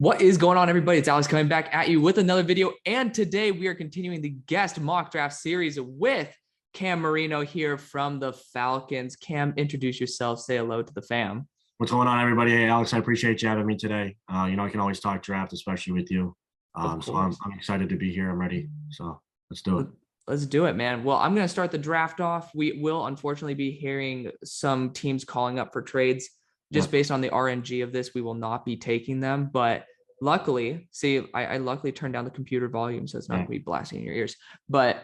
What is going on, everybody? It's Alex coming back at you with another video. And today we are continuing the guest mock draft series with Cam Marino here from the Falcons. Cam, introduce yourself. Say hello to the fam. What's going on, everybody? Hey, Alex, I appreciate you having me today. I can always talk draft, especially with you. So I'm excited to be here. I'm ready. So let's do it. Let's do it, man. Well, I'm going to start the draft off. We will unfortunately be hearing some teams calling up for trades. Just based on the RNG of this, we will not be taking them. But luckily, I luckily turned down the computer volume, so it's not going to be blasting in your ears. But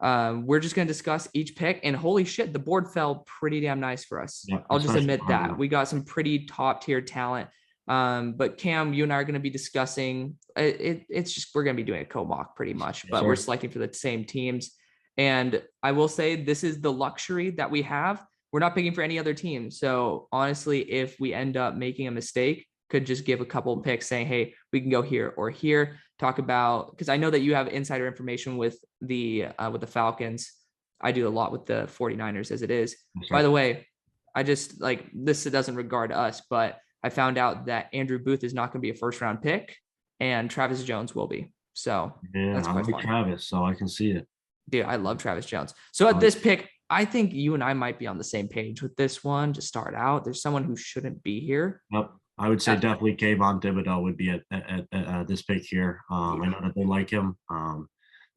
we're just going to discuss each pick. And holy shit, the board fell pretty damn nice for us. I'll just admit that. We got some pretty top tier talent. But Cam, you and I are going to be discussing it's just we're going to be doing a co-mock pretty much, but we're selecting for the same teams. And I will say this is the luxury that we have. We're not picking for any other team. So honestly, if we end up making a mistake, could just give a couple of picks saying, hey, we can go here or here. Talk about, because I know that you have insider information with the Falcons. I do a lot with the 49ers as it is. By the way, I just like this, it doesn't regard us, but I found out that Andrew Booth is not going to be a first round pick and Travis Jones will be. So that's quite fun. Travis, so I can see it. Dude, I love Travis Jones. So at this pick, I think you and I might be on the same page with this one to start out. There's someone who shouldn't be here. Yep. I would say definitely Kayvon Thibodeaux would be at this pick here. I know that they like him.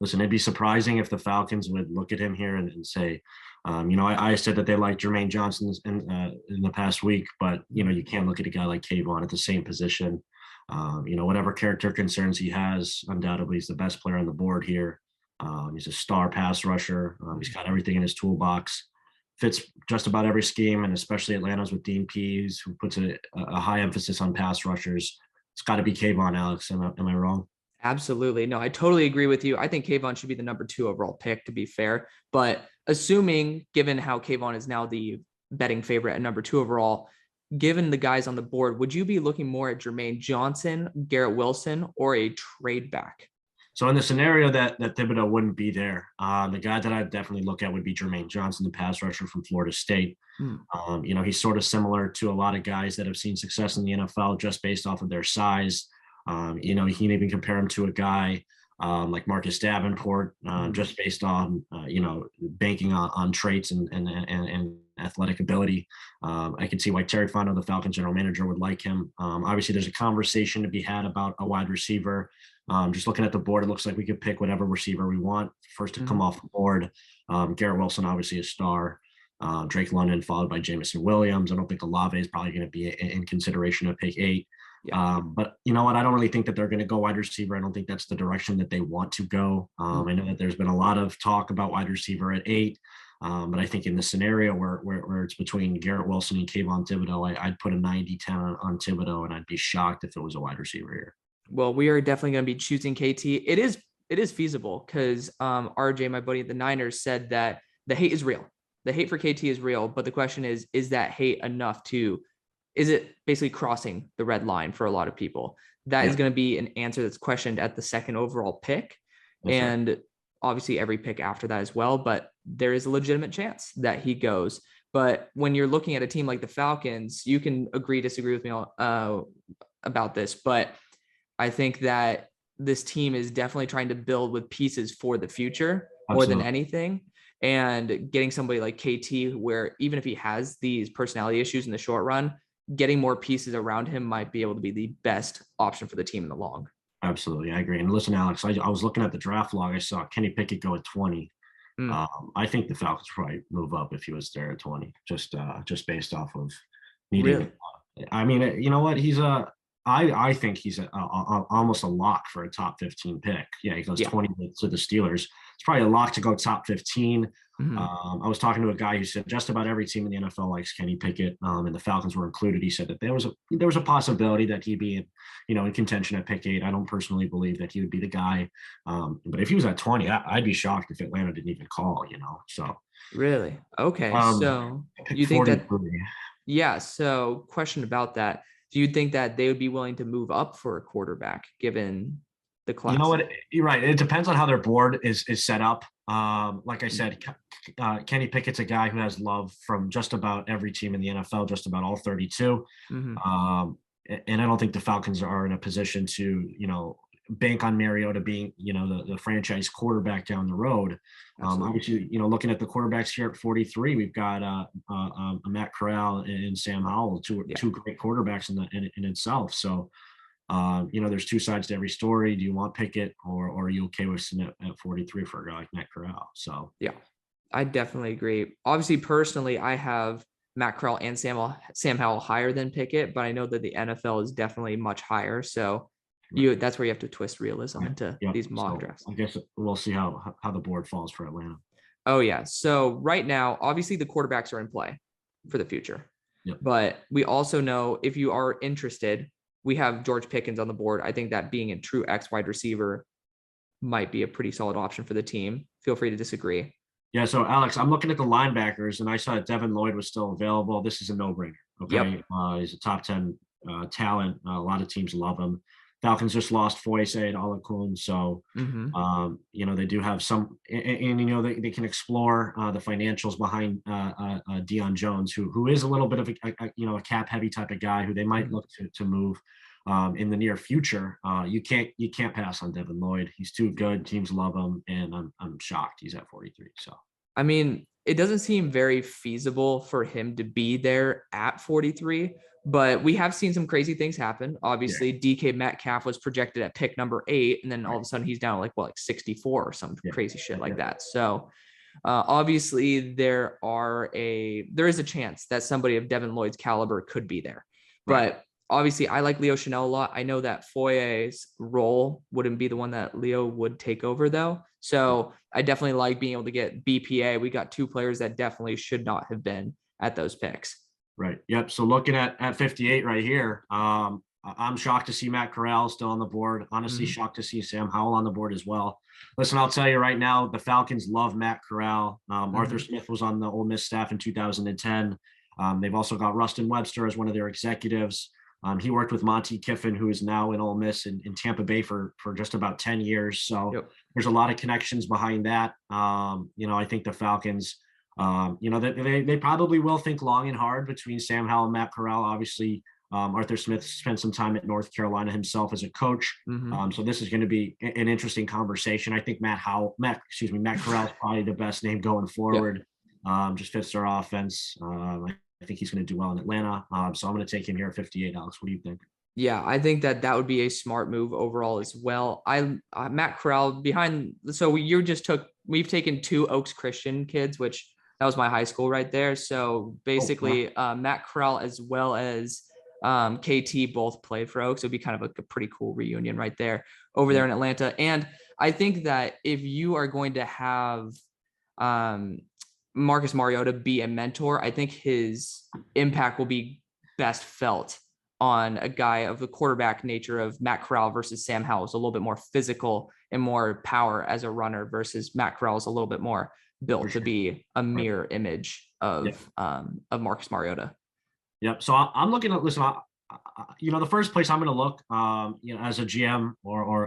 Listen, it'd be surprising if the Falcons would look at him here and say, I said that they like Jermaine Johnson in the past week, but, you can't look at a guy like Kayvon at the same position. Whatever character concerns he has, undoubtedly he's the best player on the board here. He's a star pass rusher. He's got everything in his toolbox. Fits just about every scheme, and especially Atlanta's with Dean Pease, who puts a high emphasis on pass rushers. It's got to be Kayvon, Alex. Am I wrong? Absolutely. No, I totally agree with you. I think Kayvon should be the number 2 overall pick, to be fair. But assuming, given how Kayvon is now the betting favorite at number 2 overall, given the guys on the board, would you be looking more at Jermaine Johnson, Garrett Wilson, or a trade back? So in the scenario that Thibodeaux wouldn't be there, the guy that I'd definitely look at would be Jermaine Johnson, the pass rusher from Florida State. He's sort of similar to a lot of guys that have seen success in the NFL just based off of their size. You can even compare him to a guy like Marcus Davenport, just based on, banking on traits and athletic ability. I can see why Terry Fontenot, the Falcons general manager, would like him. Obviously, there's a conversation to be had about a wide receiver. Just looking at the board, it looks like we could pick whatever receiver we want. First to come off the board, Garrett Wilson, obviously a star. Drake London, followed by Jameson Williams. I don't think Olave is probably going to be in consideration at pick 8. But you know what? I don't really think that they're going to go wide receiver. I don't think that's the direction that they want to go. I know that there's been a lot of talk about wide receiver at 8. But I think in the scenario where it's between Garrett Wilson and Kayvon Thibodeaux, I'd put a 90-10 on Thibodeaux, and I'd be shocked if it was a wide receiver here. Well, we are definitely going to be choosing KT. It is feasible because RJ, my buddy at the Niners, said that the hate is real. The hate for KT is real, but the question is that hate enough is it basically crossing the red line for a lot of people? That is going to be an answer that's questioned at the 2nd overall pick. And obviously every pick after that as well, but there is a legitimate chance that he goes. But when you're looking at a team like the Falcons, you can disagree with me about this, but I think that this team is definitely trying to build with pieces for the future more than anything. And getting somebody like KT, where even if he has these personality issues in the short run, getting more pieces around him might be able to be the best option for the team in the long. Absolutely. I agree. And listen, Alex, I was looking at the draft log. I saw Kenny Pickett go at 20. I think the Falcons probably move up if he was there at 20, just based off of needing. Really? I mean, you know what? I think he's almost a lock for a top 15 pick. Yeah, he goes 20 to the Steelers. It's probably a lock to go top 15. I was talking to a guy who said just about every team in the NFL likes Kenny Pickett, and the Falcons were included. He said that there was a possibility that he'd be in contention at pick 8. I don't personally believe that he would be the guy, but if he was at 20, I'd be shocked if Atlanta didn't even call. So really, okay. So you think that? Yeah. So question about that. Do you think that they would be willing to move up for a quarterback given the class? You know what? You're right. It depends on how their board is set up. Like I said, Kenny Pickett's a guy who has love from just about every team in the NFL, just about all 32. and I don't think the Falcons are in a position to, bank on Mariota being, the franchise quarterback down the road. Obviously, looking at the quarterbacks here at 43, we've got Matt Corral and Sam Howell, two great quarterbacks in itself. So, there's two sides to every story. Do you want Pickett, or are you okay with sitting at 43 for a guy like Matt Corral? So, yeah, I definitely agree. Obviously, personally, I have Matt Corral and Sam Howell higher than Pickett, but I know that the NFL is definitely much higher. So that's where you have to twist realism into these mock drafts. I guess we'll see how the board falls for Atlanta. Oh yeah. So right now, obviously the quarterbacks are in play for the future, but we also know if you are interested, we have George Pickens on the board. I think that being a true X wide receiver might be a pretty solid option for the team. Feel free to disagree. Yeah, so Alex, I'm looking at the linebackers, and I saw that Devin Lloyd was still available. This is a no-brainer. Okay, he's a top 10 talent. A lot of teams love him. Falcons just lost Foyce and Alakun, so they do have some, and they can explore the financials behind Deion Jones, who is a little bit of a cap-heavy type of guy who they might look to move in the near future. You can't pass on Devin Lloyd. He's too good. Teams love him, and I'm shocked he's at 43. So I mean, it doesn't seem very feasible for him to be there at 43, but we have seen some crazy things happen. Obviously, DK Metcalf was projected at pick number 8, and then all of a sudden he's down like 64 or some crazy shit like that. So obviously there is a chance that somebody of Devin Lloyd's caliber could be there, but obviously I like Leo Chanel a lot. I know that Foye's role wouldn't be the one that Leo would take over though. So I definitely like being able to get BPA. We got two players that definitely should not have been at those picks. Right. Yep. So looking at 58 right here, I'm shocked to see Matt Corral still on the board. Honestly, shocked to see Sam Howell on the board as well. Listen, I'll tell you right now, the Falcons love Matt Corral. Arthur Smith was on the Ole Miss staff in 2010. They've also got Rustin Webster as one of their executives. He worked with Monty Kiffin, who is now in Ole Miss in Tampa Bay for just about 10 years. So there's a lot of connections behind that. I think the Falcons, they probably will think long and hard between Sam Howell and Matt Corral. Obviously, Arthur Smith spent some time at North Carolina himself as a coach. So this is going to be an interesting conversation. I think Matt Corral is probably the best name going forward. Just fits their offense. I think he's going to do well in Atlanta. So I'm going to take him here at 58. Alex, what do you think? Yeah, I think that would be a smart move overall as well. Matt Corral behind. So we've taken two Oaks Christian kids, which that was my high school right there. So basically Matt Corral as well as KT both played for Oaks. It would be kind of a pretty cool reunion right there over there in Atlanta. And I think that if you are going to have Marcus Mariota be a mentor, I think his impact will be best felt on a guy of the quarterback nature of Matt Corral versus Sam Howell. Is a little bit more physical and more power as a runner versus Matt Corral is a little bit more built to be a mirror image of Marcus Mariota. Yep. So I'm looking at, listen, the first place I'm going to look, as a GM or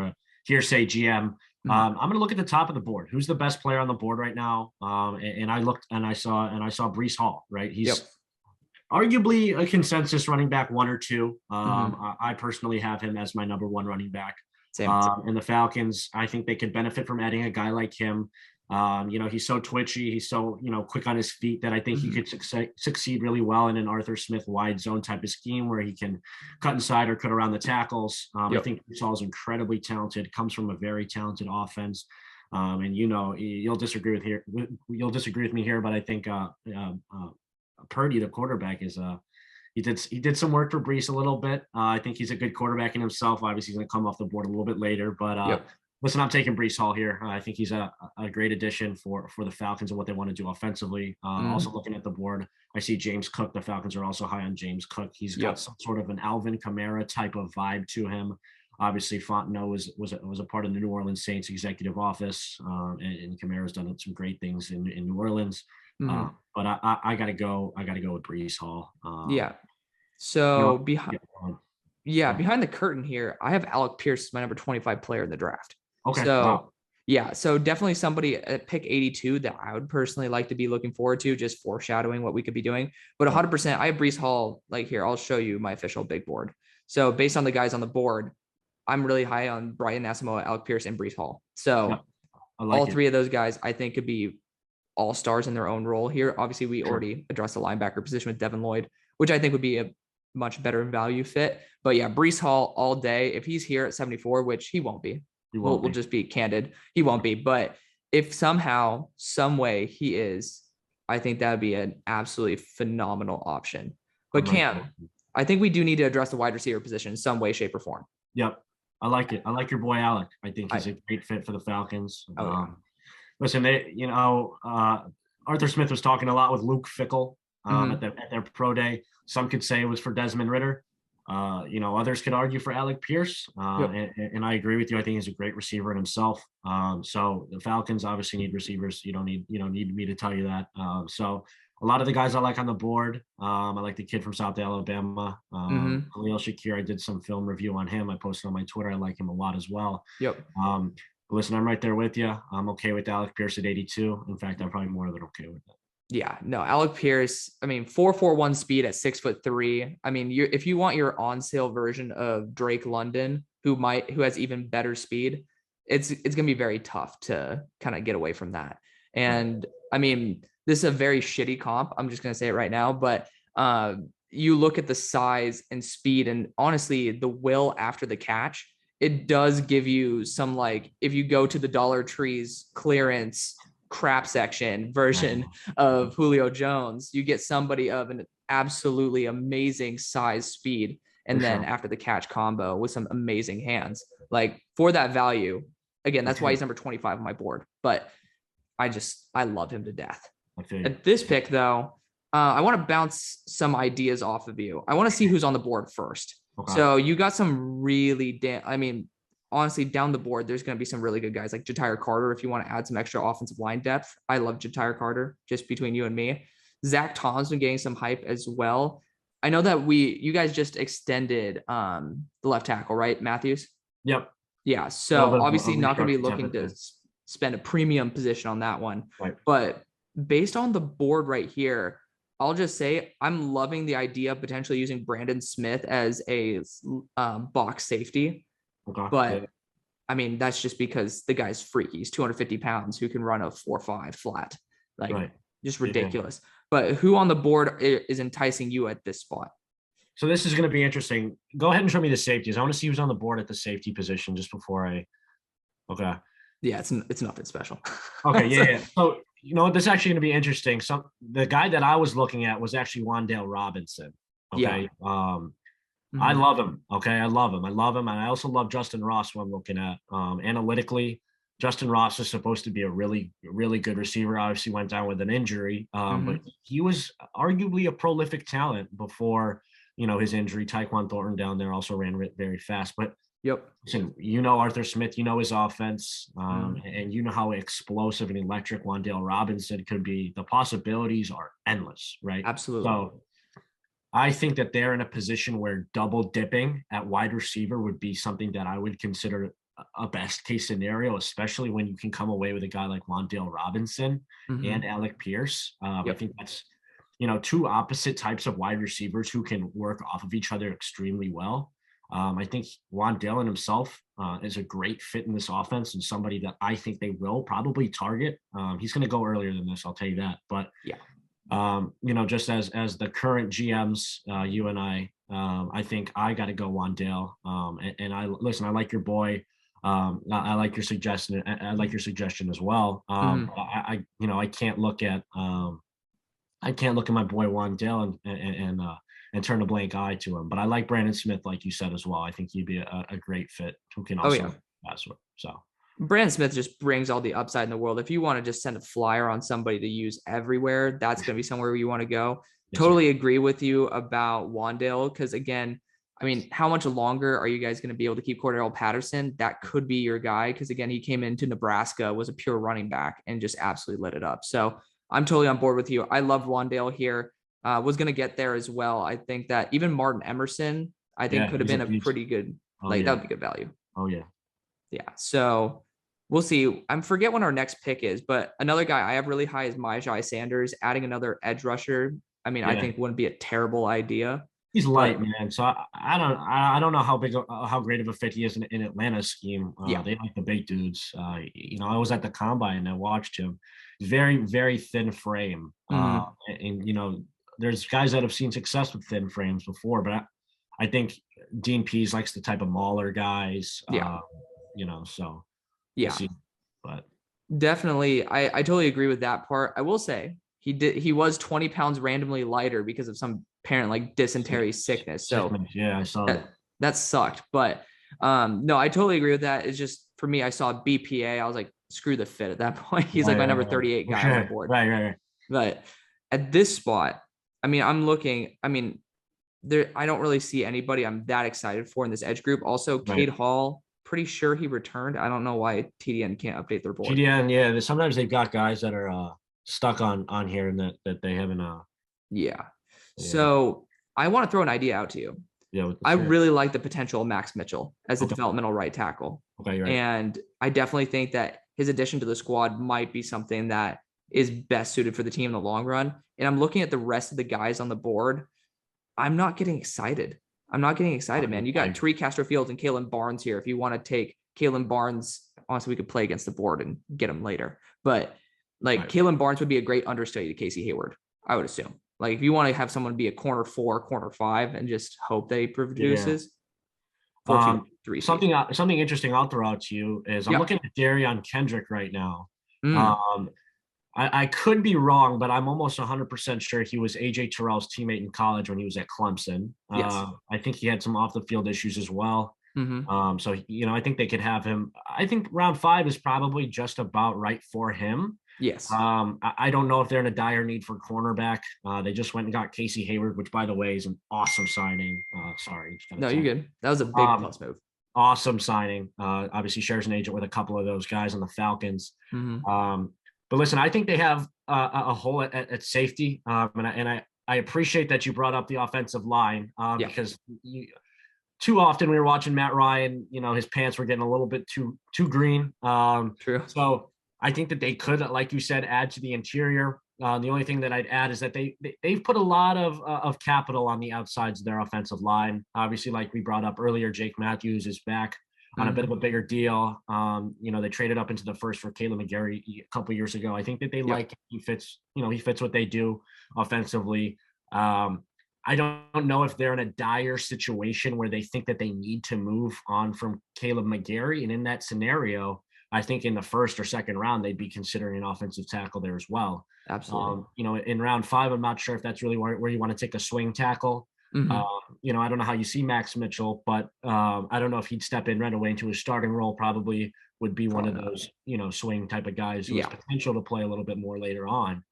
a hearsay GM, I'm going to look at the top of the board. Who's the best player on the board right now? And I looked and I saw Breece Hall, right? He's arguably a consensus running back 1 or 2. I personally have him as my number 1 running back. And the Falcons, I think they could benefit from adding a guy like him. He's so twitchy. He's so, quick on his feet that I think he could succeed really well in an Arthur Smith wide zone type of scheme where he can cut inside or cut around the tackles. I think Breece Hall is incredibly talented, comes from a very talented offense. And you'll disagree with me here, but I think Purdy, the quarterback, is he did some work for Breece a little bit. I think he's a good quarterback in himself. Obviously, he's going to come off the board a little bit later, but listen, I'm taking Breece Hall here. I think he's a great addition for the Falcons and what they want to do offensively. Also looking at the board, I see James Cook. The Falcons are also high on James Cook. He's got some sort of an Alvin Kamara type of vibe to him. Obviously, Fontenot was a part of the New Orleans Saints executive office, and Kamara's done some great things in New Orleans. But I gotta go with Breece Hall. So behind the curtain here, I have Alec Pierce as my number 25 player in the draft. Okay. So Yeah, so definitely somebody at pick 82 that I would personally like to be looking forward to, just foreshadowing what we could be doing. But 100%, I have Breece Hall. Like here, I'll show you my official big board. So based on the guys on the board, I'm really high on Brian Asamoah, Alec Pierce, and Breece Hall. So I like all it. three of those guys, I think, could be all stars in their own role here. Obviously, we Sure. already addressed the linebacker position with Devin Lloyd, which I think would be a much better value fit. But yeah, Breece Hall all day. If he's here at 74, which he won't be, we'll just be candid. He won't be. But if somehow, some way he is, I think that would be an absolutely phenomenal option. But Cam, I think we do need to address the wide receiver position in some way, shape, or form. Yep. I like it. I like your boy Alec. I think he's a great fit for the Falcons. Listen, Arthur Smith was talking a lot with Luke Fickell at their pro day. Some could say it was for Desmond Ridder. Others could argue for Alec Pierce. And I agree with you. I think he's a great receiver in himself. So the Falcons obviously need receivers. You don't need me to tell you that. So a lot of the guys I like on the board. I like the kid from South Alabama, Khalil Shakir. I did some film review on him. I posted on my Twitter. I like him a lot as well. Listen, I'm right there with you. I'm okay with Alec Pierce at 82. In fact, I'm probably more than okay with that. Yeah, no, Alec Pierce, I mean, 4.41 speed at 6'3". I mean, if you want your on sale version of Drake London, who has even better speed, it's gonna be very tough to kind of get away from that. And I mean, this is a very shitty comp. I'm just gonna say it right now, but you look at the size and speed, and honestly, the will after the catch, it does give you some, like, if you go to the Dollar Tree's clearance crap section version of Julio Jones, you get somebody of an absolutely amazing size, speed, and then after the catch combo with some amazing hands. Like, for that value, again, that's why he's number 25 on my board. But I love him to death. At this pick, though, I want to bounce some ideas off of you. I want to see who's on the board first. So you got some really honestly, down the board, there's going to be some really good guys like Ja'Tyre Carter. If you want to add some extra offensive line depth, I love Ja'Tyre Carter, just between you and me. Zach Tom's been getting some hype as well. I know that you guys just extended the left tackle, right, Matthews? Yep. Yeah. So obviously not going to be looking to spend a premium position on that one. Right. But based on the board right here, I'll just say I'm loving the idea of potentially using Brandon Smith as a box safety. But I mean, that's just because the guy's freaky. He's 250 pounds, who can run a 4.5 flat, just ridiculous. But who on the board is enticing you at this spot? So this is going to be interesting. Go ahead and show me the safeties. I want to see who's on the board at the safety position just before I. Okay. Yeah, it's nothing special. Okay. Yeah. So this is actually going to be interesting. So the guy that I was looking at was actually Wan'Dale Robinson. Okay. Yeah. I love him. Okay. I love him. And I also love Justin Ross, who I'm looking at. Analytically, Justin Ross is supposed to be a really, really good receiver. Obviously went down with an injury, but he was arguably a prolific talent before, his injury. Tyquan Thornton down there also ran very fast. But listen, Arthur Smith, his offense, and you know how explosive and electric Wan'Dale Robinson could be. The possibilities are endless, right? Absolutely. So I think that they're in a position where double dipping at wide receiver would be something that I would consider a best case scenario, especially when you can come away with a guy like Wan'Dale Robinson and Alec Pierce. I think that's, two opposite types of wide receivers who can work off of each other extremely well. I think Wan'Dale himself is a great fit in this offense and somebody that I think they will probably target. He's going to go earlier than this, I'll tell you that. But just as the current GMs, you and I think I got to go Wan'Dale. And I like your boy. I like your suggestion. I like your suggestion as well. I can't look at my boy Wan'Dale and turn a blank eye to him. But I like Brandon Smith, like you said as well. I think he'd be a great fit who can also pass with. So. Brandon Smith just brings all the upside in the world. If you want to just send a flyer on somebody to use everywhere, that's going to be somewhere where you want to go. Totally agree with you about Wan'Dale, because again, I mean, how much longer are you guys going to be able to keep Cordarrelle Patterson? That could be your guy, because again, he came into Nebraska, was a pure running back, and just absolutely lit it up. So I'm totally on board with you. I love Wan'Dale here. Was going to get there as well. I think that even Martin Emerson, could have been a pretty good, that would be good value. Oh yeah. Yeah. So we'll see. I forget when our next pick is, but another guy I have really high is Myjai Sanders. Adding another edge rusher, I mean, I Yeah. think wouldn't be a terrible idea. He's light, But man. So I don't know how great of a fit he is in Atlanta's scheme. yeah, They like the big dudes. I was at the combine and I watched him. Very, very thin frame. mhm. And there's guys that have seen success with thin frames before, but I think Dean Pease likes the type of mauler guys. Yeah, So we'll yeah, see. But definitely. I totally agree with that part. I will say he was 20 pounds randomly lighter because of some apparent like dysentery sickness. So yeah, I saw that. that sucked. But no, I totally agree with that. It's just for me, I saw BPA. I was like, screw the fit at that point. He's like my number 38 guy on the board. Right. But at this spot, I mean, I'm looking, I mean, there, I don't really see anybody I'm that excited for in this edge group. Also, Right. Cade Hall, pretty sure he returned. I don't know why TDN can't update their board. GDN, yeah. Sometimes they've got guys that are stuck on here and that they haven't. Yeah. Yeah. So I want to throw an idea out to you. Yeah. I really like the potential of Max Mitchell as a Okay. developmental right tackle. Okay, you're right. And I definitely think that his addition to the squad might be something that is best suited for the team in the long run. And I'm looking at the rest of the guys on the board. I'm not getting excited. Man. You got Tariq Castrofield and Kalen Barnes here. If you want to take Kalen Barnes, honestly, we could play against the board and get him later. But like Kalen Barnes would be a great understudy to Casey Hayward, I would assume. Like if you want to have someone be a corner 4, corner 5, and just hope they produces. Yeah. 4-2-3. Something interesting I'll throw out to you is I'm looking at Darion Kendrick right now. I could be wrong, but I'm almost 100% sure he was AJ Terrell's teammate in college when he was at Clemson. Yes. I think he had some off the field issues as well. So I think they could have him. I think round 5 is probably just about right for him. Yes. I don't know if they're in a dire need for cornerback. They just went and got Casey Hayward, which by the way is an awesome signing. Sorry. No, you're good. That was a big plus move. Awesome signing. Obviously shares an agent with a couple of those guys on the Falcons. But listen, I think they have a hole at safety. And I appreciate that you brought up the offensive line because too often we were watching Matt Ryan, his pants were getting a little bit too green. True. So I think that they could, like you said, add to the interior. The only thing that I'd add is that they've put a lot of capital on the outsides of their offensive line. Obviously, like we brought up earlier, Jake Matthews is back on a bit of a bigger deal. They traded up into the first for Kaleb McGarry a couple years ago. I think that they like he fits what they do offensively. I don't know if they're in a dire situation where they think that they need to move on from Kaleb McGarry. And in that scenario, I think in the first or second round, they'd be considering an offensive tackle there as well. Absolutely. In round 5, I'm not sure if that's really where you want to take a swing tackle. I don't know how you see Max Mitchell, but I don't know if he'd step in right away into his starting role. Probably would be one of those, swing type of guys who has potential to play a little bit more later on.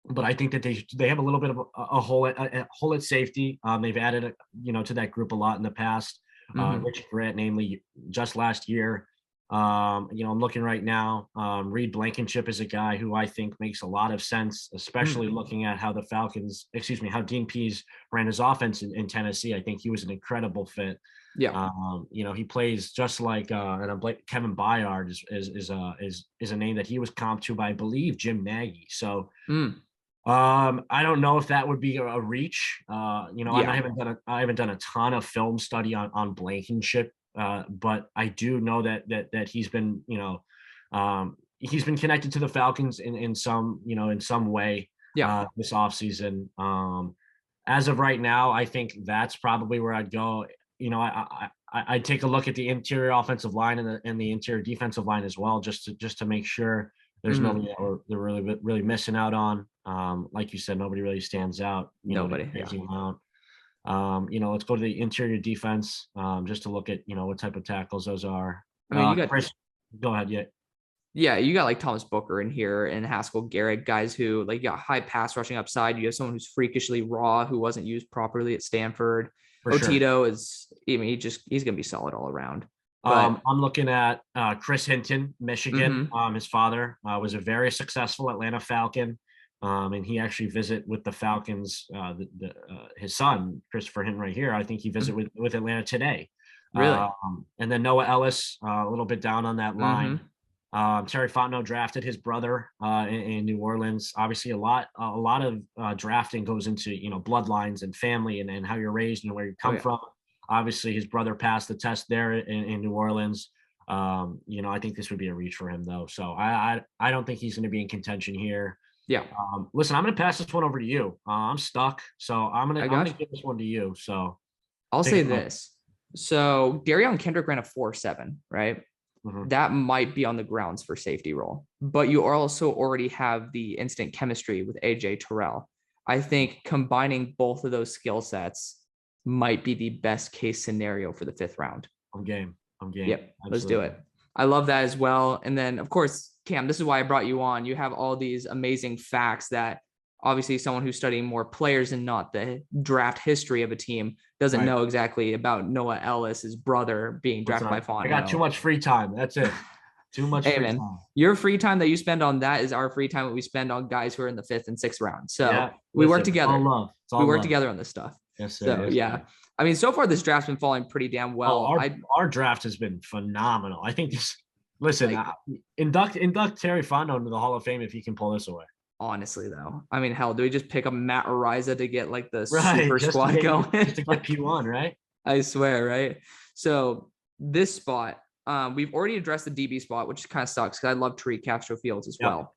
But I think that they have a little bit of a hole at safety. They've added, to that group a lot in the past. Richard Grant, namely, just last year. I'm looking right now. Reed Blankenship is a guy who I think makes a lot of sense, especially looking at how how Dean Pease ran his offense in Tennessee. I think he was an incredible fit. Yeah. He plays just like Kevin Byard is a name that he was comped to by, I believe, Jim Nagy. So I don't know if that would be a reach. I haven't done a ton of film study on Blankenship. But I do know that he's been, he's been connected to the Falcons in some way this offseason. As of right now, I think that's probably where I'd go. I'd take a look at the interior offensive line and the interior defensive line as well, just to make sure there's nobody that they're really missing out on. Like you said, nobody really stands out. Nobody. Let's go to the interior defense just to look at, what type of tackles those are. I mean, you got Chris, go ahead. Yeah, you got like Thomas Booker in here and Haskell Garrett, guys who like got high pass rushing upside. You have someone who's freakishly raw, who wasn't used properly at Stanford. Otito is, he's going to be solid all around. But I'm looking at Chris Hinton, Michigan. His father was a very successful Atlanta Falcon. And he actually visit with the Falcons. His son, Christopher Hinton, right here. I think he visited with Atlanta today. Really? And then Noah Ellis, a little bit down on that line. Mm-hmm. Terry Fontenot drafted his brother in New Orleans. Obviously, a lot of drafting goes into bloodlines and family and how you're raised and where you come from. Obviously, his brother passed the test there in New Orleans. I think this would be a reach for him though. So I don't think he's going to be in contention here. Yeah. Listen, I'm going to pass this one over to you. I'm stuck, so I'm going to give this one to you. So I'll say this. So Darion Kendrick ran a 4.7, right? Mm-hmm. That might be on the grounds for safety role, but you also already have the instant chemistry with AJ Terrell. I think combining both of those skill sets might be the best case scenario for the 5th round. I'm game. Yep. Absolutely. Let's do it. I love that as well. And then of course, Cam, this is why I brought you on. You have all these amazing facts that obviously someone who's studying more players and not the draft history of a team doesn't know exactly about Noah Ellis, his brother, being drafted by Fontenot. I got too much free time. That's it. Too much free time. Your free time that you spend on that is our free time that we spend on guys who are in the 5th and 6th round. So we work together. We work together on this stuff. Yes, sir. So yes, I mean, so far this draft's been falling pretty damn well. Our draft has been phenomenal. I think this. Listen, induct Terry Fontenot into the Hall of Fame if he can pull this away. Honestly, though, I mean, hell, do we just pick up Matt Ariza to get like the super squad going? Just to get P1, right? I swear, right? So this spot, we've already addressed the DB spot, which kind of sucks because I love Tariq Castro-Fields as well.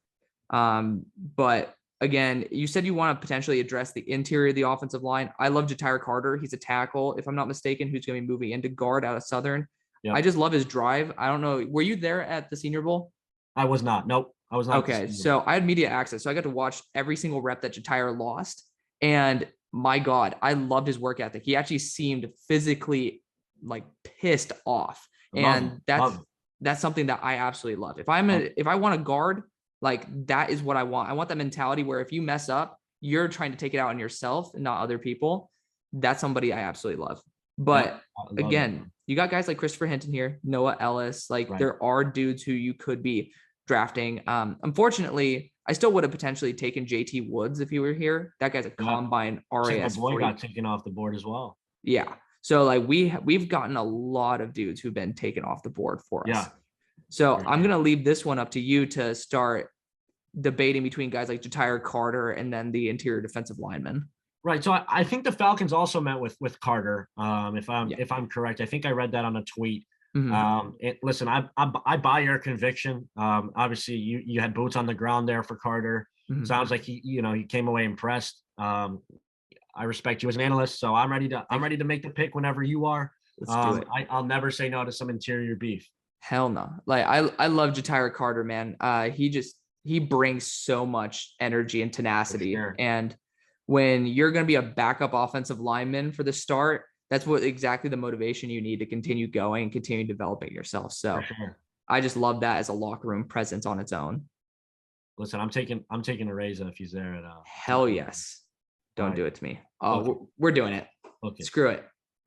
But again, you said you want to potentially address the interior of the offensive line. I love Ja'Tyre Carter. He's a tackle, if I'm not mistaken, who's going to be moving into guard out of Southern. I just love his drive. I don't know. Were you there at the Senior Bowl? I was not. Nope. I was not. Okay. So I had media access. So I got to watch every single rep that Ja'Tyre lost. And my God, I loved his work ethic. He actually seemed physically like pissed off. And that's something that I absolutely love. If I want a guard, like that is what I want. I want that mentality where if you mess up, you're trying to take it out on yourself and not other people. That's somebody I absolutely love. But again, you got guys like Christopher Hinton here, Noah Ellis. There are dudes who you could be drafting. Unfortunately, I still would have potentially taken JT Woods if he were here. That guy's a combine RAS. My boy got taken off the board as well. Yeah. So we've gotten a lot of dudes who've been taken off the board for us. So I'm going to leave this one up to you to start debating between guys like Ja'Tyre Carter and then the interior defensive lineman. Right. So I think the Falcons also met with Carter. If I'm correct, I think I read that on a tweet. Mm-hmm. Listen, I buy your conviction. Obviously you had boots on the ground there for Carter. Mm-hmm. Sounds like he came away impressed. I respect you as an analyst, so I'm ready to make the pick whenever you are. Let's do it. I'll never say no to some interior beef. Hell no. I love Ja'Tyre Carter, man. He brings so much energy and tenacity. Sure. And when you're going to be a backup offensive lineman for the start, that's what exactly the motivation you need to continue going and continue developing yourself. So I just love that as a locker room presence on its own. Listen, I'm taking Ariza if he's there. Hell yes. Don't do it to me. Oh, we're doing it. Okay. Screw it.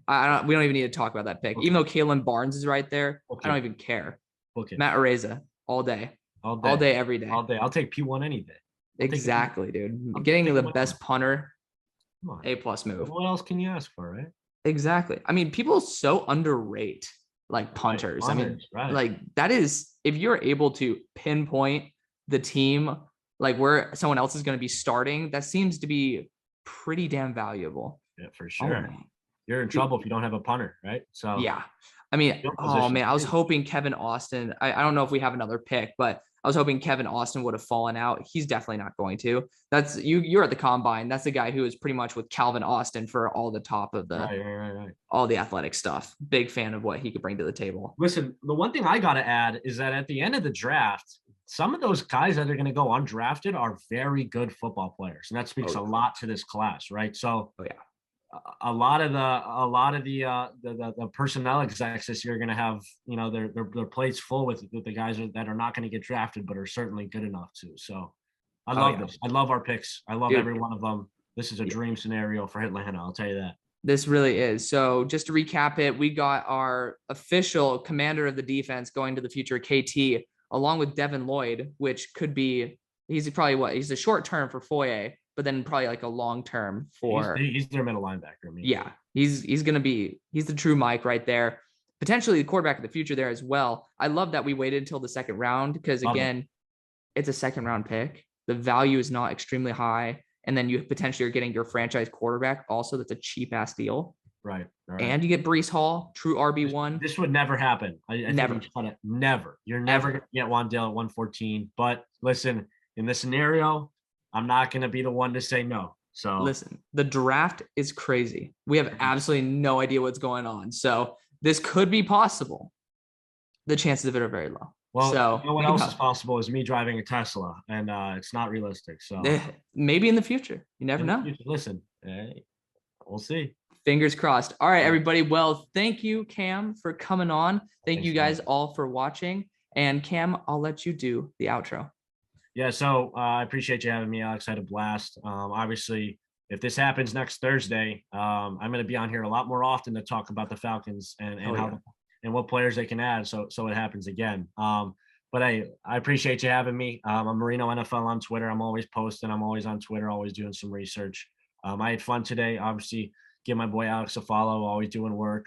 We don't even need to talk about that pick. Okay. Even though Kalen Barnes is right there, I don't even care. Okay. Matt Ariza all day, every day. All day. I'll take P1 any day. Exactly, dude. Getting the best punter, A+ move. What else can you ask for, right? Exactly. I mean, people so underrate like punters. That is, if you're able to pinpoint the team, like where someone else is going to be starting, that seems to be pretty damn valuable. Yeah, for sure. You're in trouble if you don't have a punter, right? So yeah. I mean, I was hoping Kevin Austin. I don't know if we have another pick, but I was hoping Kevin Austin would have fallen out. He's definitely not going to. That's you're at the combine. That's the guy who is pretty much with Calvin Austin for all the top of the all the athletic stuff. Big fan of what he could bring to the table. Listen, the one thing I got to add is that at the end of the draft, some of those guys that are going to go undrafted are very good football players, and that speaks a lot to this class, right? So a lot of the personnel execs this year are going to have their plates full with the guys that are not going to get drafted but are certainly good enough to. So I love this. I love our picks. I love every one of them. This is a dream scenario for Atlanta, I'll tell you that. This really is. So just to recap it, we got our official commander of the defense going to the future, KT, along with Devin Lloyd, which could be he's a short term for Foye, but then probably like a long term for he's their middle linebacker. Yeah, he's the true Mike right there. potentially the quarterback of the future there as well. I love that we waited until the second round because, again, it's a second round pick. The value is not extremely high. And then you potentially are getting your franchise quarterback also. That's a cheap ass deal. Right. And you get Breece Hall, true RB1. This would never happen. I Never. Think never. You're never going to get Wandale at 114. But listen, in this scenario, I'm not going to be the one to say no. So listen, the draft is crazy. We have absolutely no idea what's going on. So this could be possible. The chances of it are very low. Well, so, you know what else is possible is me driving a Tesla, and it's not realistic. So maybe in the future. You never know. Listen, we'll see. Fingers crossed. All right, everybody. Well, thank you, Cam, for coming on. Thanks, you guys all for watching. And Cam, I'll let you do the outro. Yeah, so I appreciate you having me, Alex. I had a blast. Obviously, if this happens next Thursday, I'm going to be on here a lot more often to talk about the Falcons and how and what players they can add. So it happens again. But I appreciate you having me. I'm Marino NFL on Twitter. I'm always posting. I'm always on Twitter, always doing some research. I had fun today. Obviously, give my boy Alex a follow. Always doing work.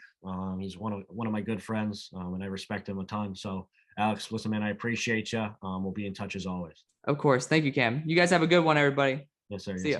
He's one of my good friends, and I respect him a ton. So, Alex, listen, man, I appreciate you. We'll be in touch as always. Of course. Thank you, Cam. You guys have a good one, everybody. Yes, sir. See ya.